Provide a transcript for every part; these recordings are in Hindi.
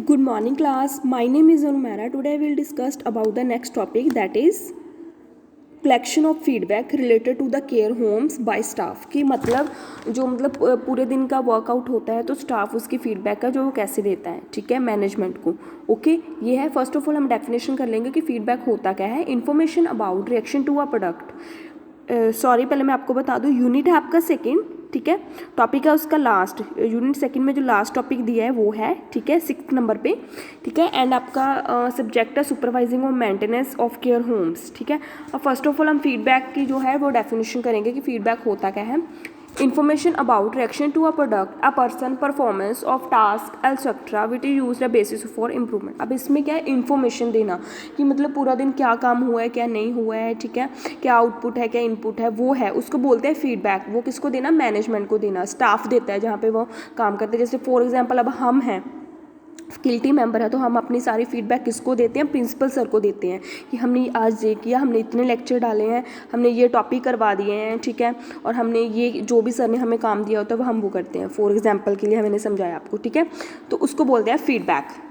Good morning class. My name is Anumara. Today we will discuss about the next topic, that is collection of feedback related to the care homes by staff. कि मतलब जो पूरे दिन का वर्कआउट होता है तो स्टाफ उसकी फीडबैक का जो वो कैसे देता है, ठीक है, मैनेजमेंट को. ओके, ये है. फर्स्ट ऑफ ऑल हम डेफिनेशन कर लेंगे कि फीडबैक होता क्या है. Information about reaction to a product. Sorry, पहले मैं आपको बता दूँ, यूनिट है आपका सेकेंड, ठीक है. टॉपिक है उसका लास्ट, यूनिट सेकंड में जो लास्ट टॉपिक दिया है वो है, ठीक है, 6 नंबर पे, ठीक है. एंड आपका सब्जेक्ट है सुपरवाइजिंग और मेंटेनेंस ऑफ केयर होम्स, ठीक है. अब फर्स्ट ऑफ ऑल हम फीडबैक की जो है वो डेफिनेशन करेंगे कि फीडबैक होता क्या है. Information about reaction to a product, a person, performance of task etcetera which is used a basis for improvement. अब इसमें क्या है, इन्फॉर्मेशन देना कि मतलब पूरा दिन क्या काम हुआ है, क्या नहीं हुआ है, ठीक है, क्या आउटपुट है, क्या इनपुट है, वो है, उसको बोलते हैं फीडबैक. वो किसको देना, मैनेजमेंट को देना. स्टाफ देता है जहाँ पे वो काम करते हैं. जैसे फॉर एग्जाम्पल अब हम हैं, फैकल्टी मेंबर है, तो हम अपनी सारी फीडबैक किसको देते हैं, प्रिंसिपल सर को देते हैं कि हमने आज ये किया, हमने इतने लेक्चर डाले हैं, हमने ये टॉपिक करवा दिए हैं, ठीक है, और हमने ये जो भी सर ने हमें काम दिया होता है वो हम वो करते हैं. फॉर एग्जांपल के लिए मैंने समझाया आपको, ठीक है, तो उसको बोलते हैं फीडबैक.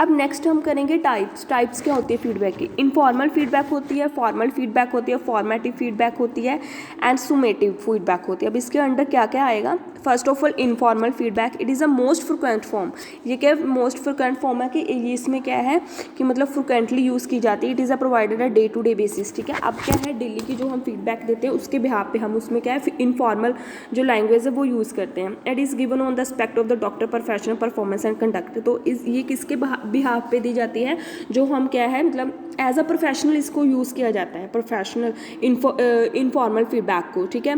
अब नेक्स्ट हम करेंगे टाइप्स क्या होती है फीडबैक की. इनफॉर्मल फीडबैक होती है, फॉर्मल फीडबैक होती है, फॉर्मेटिव फीडबैक होती है एंड सुमेटिव फीडबैक होती है. अब इसके अंडर क्या क्या आएगा. First of all informal feedback, it is a most frequent form. ये क्या मोस्ट फ्रिक्वेंट फॉर्म है कि ये इसमें क्या है कि मतलब फ्रिक्वेंटली यूज़ की जाती है. It is a provided a day to day basis, ठीक है. अब क्या है, डेली की जो हम फीडबैक देते हैं उसके बिहाफ पे हम उसमें क्या है इनफॉर्मल जो लैंग्वेज है वो यूज़ करते हैं. It is given on the aspect of the doctor professional performance and conduct. तो ये किसके बिहाफ पे दी जाती है, जो हम क्या है मतलब एज अ प्रोफेशनल इसको यूज़ किया जाता है, प्रोफेशनल इनफॉर्मल फीडबैक को, ठीक है,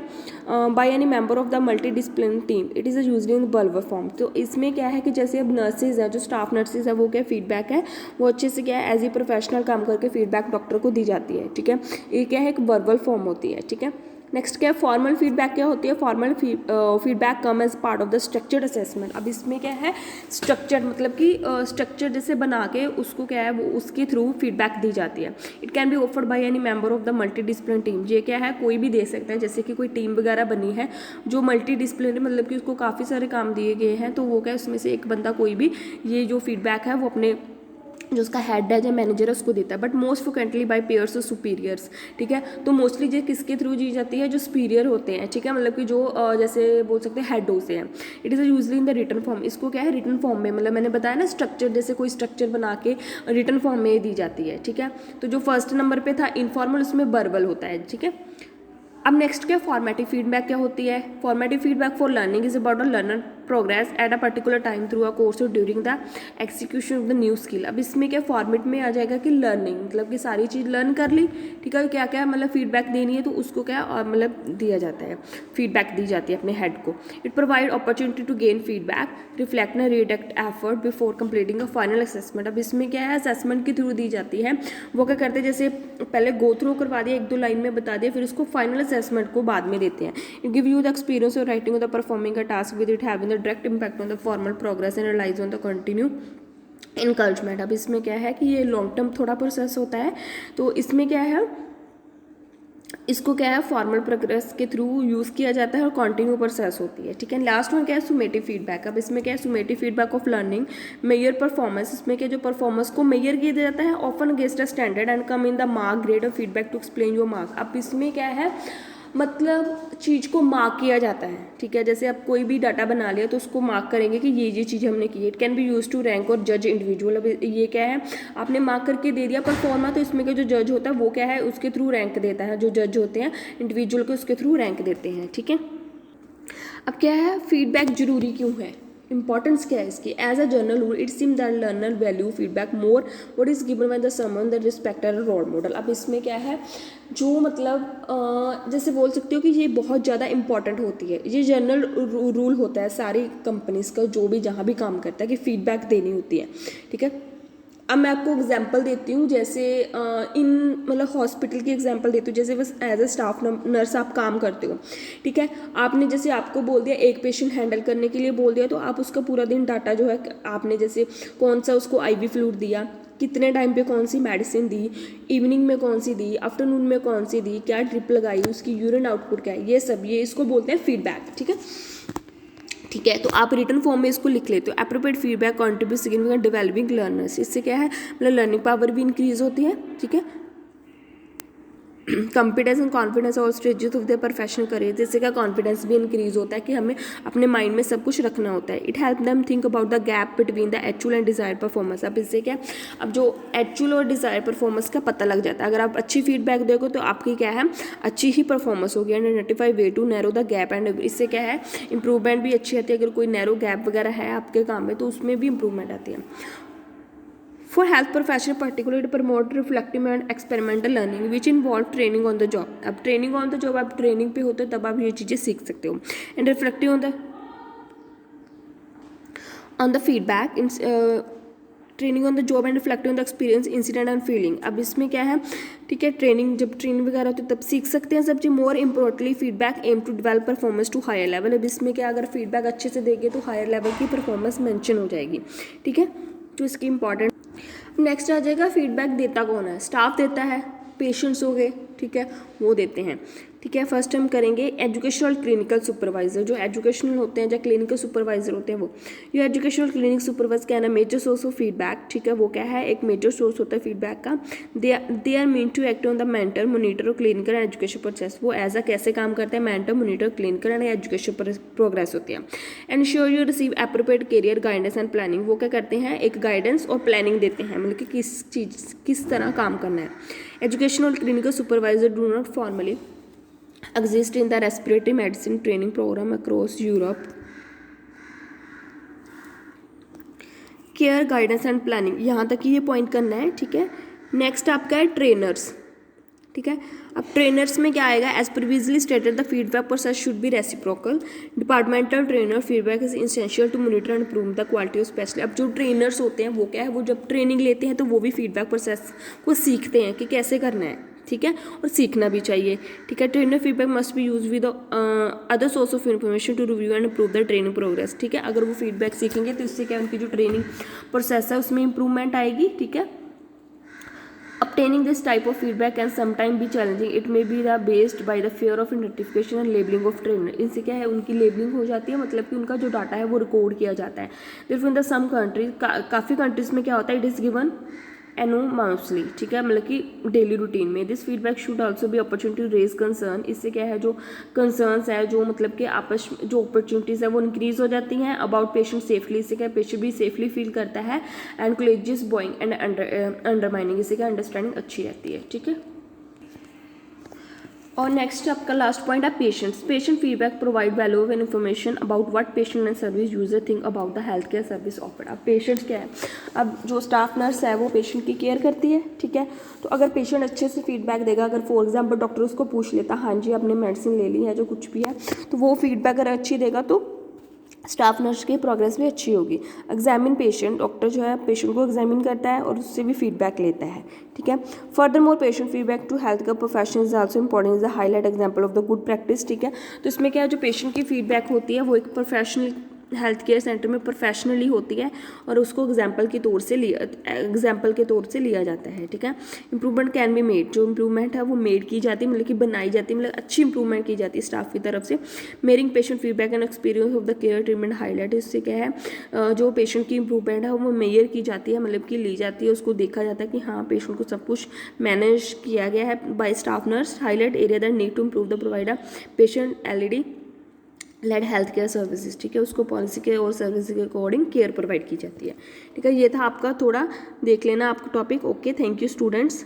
by any member of the multi discipline team. It is used in bulb form. तो इसमें क्या है कि जैसे अब नर्सेज है, जो स्टाफ नर्सेज है, वो क्या फीडबैक है वो अच्छे से क्या है एज ए प्रोफेशनल काम करके फीडबैक डॉक्टर को दी जाती है, ठीक है. ये क्या है एक वर्बल फॉर्म होती है, ठीक है. नेक्स्ट क्या है, फॉर्मल फीडबैक क्या होती है. Formal feedback come as part of the structured assessment. अब इसमें क्या है, स्ट्रक्चर मतलब कि स्ट्रक्चर जैसे बना के उसको क्या है वो उसके थ्रू फीडबैक दी जाती है. It can be offered by any member of the multi discipline team. ये क्या है, कोई भी दे सकता है. जैसे कि कोई टीम वगैरह बनी है जो मल्टी डिसिप्लिन मतलब कि उसको काफ़ी सारे काम दिए गए हैं, तो वो क्या है उसमें से एक बंदा कोई भी ये जो फीडबैक है वो अपने जो उसका हेड है जो मैनेजर है उसको देता है. But most frequently by peers or superiors, ठीक है. तो मोस्टली ये किसके थ्रू दी जाती है, जो सुपीरियर होते हैं, ठीक है, मतलब कि जो जैसे बोल सकते हैं हेड होते हैं. It is usually in the written form. इसको क्या है रिटन फॉर्म में, मतलब मैंने बताया ना स्ट्रक्चर, जैसे कोई स्ट्रक्चर बना के रिटन फॉर्म में दी जाती है, ठीक है. तो जो फर्स्ट नंबर पे था इनफॉर्मल, उसमें वर्बल होता है, ठीक है. अब नेक्स्ट क्या, फॉर्मेटिव फीडबैक क्या होती है. Formative feedback for learning is about a learner progress at a particular time through a course और during the execution of the new skill. अब इसमें क्या फॉर्मेट में आ जाएगा कि लर्निंग मतलब कि सारी चीज़ लर्न कर ली, ठीक है, क्या क्या मतलब फीडबैक देनी है तो उसको क्या मतलब दिया जाता है, फीडबैक दी जाती है अपने हेड को. It provide opportunity to gain feedback, reflect and redirect effort before completing a final assessment. अब इसमें क्या है, असेसमेंट के थ्रू दी जाती है. वो क्या करते हैं, जैसे पहले गो थ्रू करवा दिया, 1-2 लाइन में बता दिया, फिर उसको फाइनल असेसमेंट को बाद में देते हैं. It give you the experience of writing of the performing a task with it having the direct impact on the formal progress and relies on the continue encouragement. अब इसमें क्या है कि ये लॉन्ग टर्म थोड़ा प्रोसेस होता है. तो इसमें क्या है, इसको क्या है फॉर्मल प्रोग्रेस के थ्रू यूज़ किया जाता है और कंटिन्यू प्रोसेस होती है, ठीक है. लास्ट वन क्या है, सुमेटिव फीडबैक. अब इसमें क्या है, summative feedback of learning measure performance. इसमें क्या जो परफॉर्मेंस को मेयर किया जाता है often against a standard and come in the mark grade of feedback to explain your mark. अब इसमें क्या है मतलब चीज़ को मार्क किया जाता है, ठीक है. जैसे आप कोई भी डाटा बना लिया तो उसको मार्क करेंगे कि ये चीज़ हमने की है. It can be use to rank or जज इंडिविजुअल. अब ये क्या है, आपने मार्क करके दे दिया परफॉर्मा, तो इसमें का जो जज होता है वो क्या है उसके थ्रू रैंक देता है. जो जज होते हैं इंडिविजुअल के उसके थ्रू रैंक देते हैं, ठीक है. अब क्या है, फीडबैक जरूरी क्यों है, इंपॉर्टेंस क्या है इसकी. As a general rule it seem that learner value feedback more what is given by the someone that respect a role model. अब इसमें क्या है, जो मतलब जैसे बोल सकते हो कि ये बहुत ज़्यादा इंपॉर्टेंट होती है. ये जनरल रूल होता है सारी कंपनीज़ का, जो भी जहाँ भी काम करता है, कि फीडबैक देनी होती है, ठीक है. अब मैं आपको एग्जांपल देती हूँ, जैसे इन मतलब हॉस्पिटल की एग्जांपल देती हूँ. जैसे बस एज अ स्टाफ नर्स आप काम करते हो, ठीक है. आपने जैसे आपको बोल दिया एक पेशेंट हैंडल करने के लिए बोल दिया, तो आप उसका पूरा दिन डाटा जो है आपने जैसे कौन सा उसको IV फ्लूइड दिया, कितने टाइम पे कौन सी मेडिसिन दी, इवनिंग में कौन सी दी, आफ्टरनून में कौन सी दी, क्या ड्रिप लगाई, उसकी यूरिन आउटपुट क्या है, ये सब ये इसको बोलते हैं फीडबैक, ठीक है. ठीक है। तो आप रिटर्न फॉर्म में इसको लिख लेते हो। Appropriate feedback contribute significant developing learners, इससे क्या है मतलब लर्निंग पावर भी इंक्रीज होती है। ठीक है। कॉन्फिडेंस एंड कॉन्फिडेंस और strategies of the professional career, जिससे क्या कॉन्फिडेंस भी इंक्रीज होता है कि हमें अपने माइंड में सब कुछ रखना होता है। It help them think about the gap between the actual and desire performance. अब इससे क्या अब जो एक्चुअल और डिजायर परफॉर्मेंस का पता लग जाता है। अगर आप अच्छी फीडबैक दोगे तो आपकी क्या है अच्छी ही परफॉर्मेंस होगी। And identify way to narrow the gap, and इससे क्या है इंप्रूवमेंट भी अच्छी आती है। अगर कोई नैरो गैप वगैरह है आपके काम में तो उसमें भी इंप्रूवमेंट आती है। For health professional particularly to promote reflective and experimental learning which involve training on the job। अब ट्रेनिंग ऑन द जॉब आप ट्रेनिंग पे होते हो तब आप ये चीज़ें सीख सकते हो। And reflective on the feedback training on the job and reflective on the experience incident and feeling. अब इसमें क्या है ठीक है ट्रेनिंग जब ट्रेनिंग वगैरह होती है तब सीख सकते हैं सबसे। More importantly feedback aim to develop performance to higher level. अब इसमें क्या अगर फीडबैक अच्छे से देंगे तो हायर लेवल की परफॉर्मेंस मेंशन हो जाएगी। ठीक है। तो इसकी इंपॉर्टेंट नेक्स्ट आ जाएगा फीडबैक देता कौन है। स्टाफ देता है, पेशेंट्स हो गए, ठीक है वो देते हैं। ठीक है। फर्स्ट हम करेंगे एजुकेशनल क्लिनिकल सुपरवाइजर। जो एजुकेशनल होते हैं या क्लिनिकल सुपरवाइजर होते हैं वो ये एजुकेशनल क्लिनिक सुपरवाइजर क्या है ना मेजर सोर्स ऑफ फीडबैक। ठीक है। वो क्या है एक मेजर सोर्स होता है फीडबैक का। They are mean to act on the mentor monitor or clinical and education process. वो एज अ कैसे काम करते हैं mentor monitor clinical and education progress होती है। Ensure you receive appropriate career guidance and planning. वो क्या करते हैं एक गाइडेंस और प्लानिंग देते हैं मतलब कि किस तरह काम करना है। Educational clinical supervisor do not formally exist in the respiratory medicine training program across Europe। Care guidance and planning यहाँ तक ही ये पॉइंट करना है। ठीक है। नेक्स्ट आपका है ट्रेनर्स। ठीक है। अब ट्रेनर्स में क्या आएगा as previously stated the feedback process should be reciprocal. Departmental trainer feedback is essential to monitor and improve the quality of specially. अब जो ट्रेनर्स होते हैं वो क्या है वो जब ट्रेनिंग लेते हैं तो वो भी फीडबैक प्रोसेस को सीखते हैं कि कैसे करना है। ठीक है। और सीखना भी चाहिए। ठीक है। Trainer feedback must be use with other source of information to review and improve the training progress. ठीक है। अगर वो फीडबैक सीखेंगे तो इससे क्या उनकी जो ट्रेनिंग प्रोसेस है उसमें इंप्रूवमेंट आएगी। ठीक है। Obtaining this type of feedback can sometimes be challenging. It may be based by the fear of identification and labeling of trainer। इनसे क्या है उनकी लेबलिंग हो जाती है मतलब कि उनका जो डाटा है वो रिकॉर्ड किया जाता है। Therefore in the some countries काफ़ी कंट्रीज में क्या होता है इट इज़ गिवन एनोमाउसली। ठीक है। मतलब कि डेली रूटीन में दिस फीडबैक शुड ऑल्सो भी अपॉर्चुनिटी टू रेज कंसर्न। इससे क्या है जो कंसर्न्स है जो मतलब कि आपस जो अपॉर्चुनिटीज़ है वो इंक्रीज हो जाती हैं अबाउट पेशेंट सेफली। इससे क्या पेशेंट भी सेफली फील करता है। एंड कोलेजियस बॉइंग एंड अंडरमाइनिंग इससे क्या अंडरस्टैंडिंग अच्छी रहती है। ठीक है। और नेक्स्ट आपका लास्ट पॉइंट है patients. Patient feedback provide valuable information about what patient and service user think about the health care service offered. अब पेशेंट्स क्या है अब जो स्टाफ नर्स है वो पेशेंट की केयर करती है। ठीक है। तो अगर पेशेंट अच्छे से फीडबैक देगा अगर फॉर एग्जाम्पल डॉक्टर उसको पूछ लेता हाँ जी आपने मेडिसिन ले ली है जो कुछ भी है तो वो फीडबैक अगर अच्छी देगा तो स्टाफ नर्स की प्रोग्रेस भी अच्छी होगी। एग्जामिन पेशेंट डॉक्टर जो है पेशेंट को एग्जामिन करता है और उससे भी फीडबैक लेता है। ठीक है। Furthermore patient feedback to health care professionals is also important is the highlight example of the good practice. ठीक है। तो इसमें क्या है जो पेशेंट की फीडबैक होती है वो एक प्रोफेशनल हेल्थ केयर सेंटर में प्रोफेशनली होती है और उसको एग्जाम्पल के तौर से लिया जाता है। ठीक है। Improvement can be made. जो इंप्रूवमेंट है वो मेड की जाती है मतलब कि बनाई जाती है मतलब अच्छी इंप्रूवमेंट की जाती है स्टाफ की तरफ से। Marrying patient feedback and experience of the care treatment highlight. इससे क्या है जो पेशेंट की इंप्रूवमेंट है वो मेयर की जाती है मतलब कि ली जाती है उसको देखा जाता है कि हाँ पेशेंट को सब कुछ मैनेज किया गया है by staff nurse. Highlight area that need to improve the provider patient LED led health care services. ठीक है। उसको पॉलिसी के और सर्विस के अकॉर्डिंग केयर प्रोवाइड की जाती है। ठीक है। ये था आपका थोड़ा देख लेना आपका topic. Okay thank you students.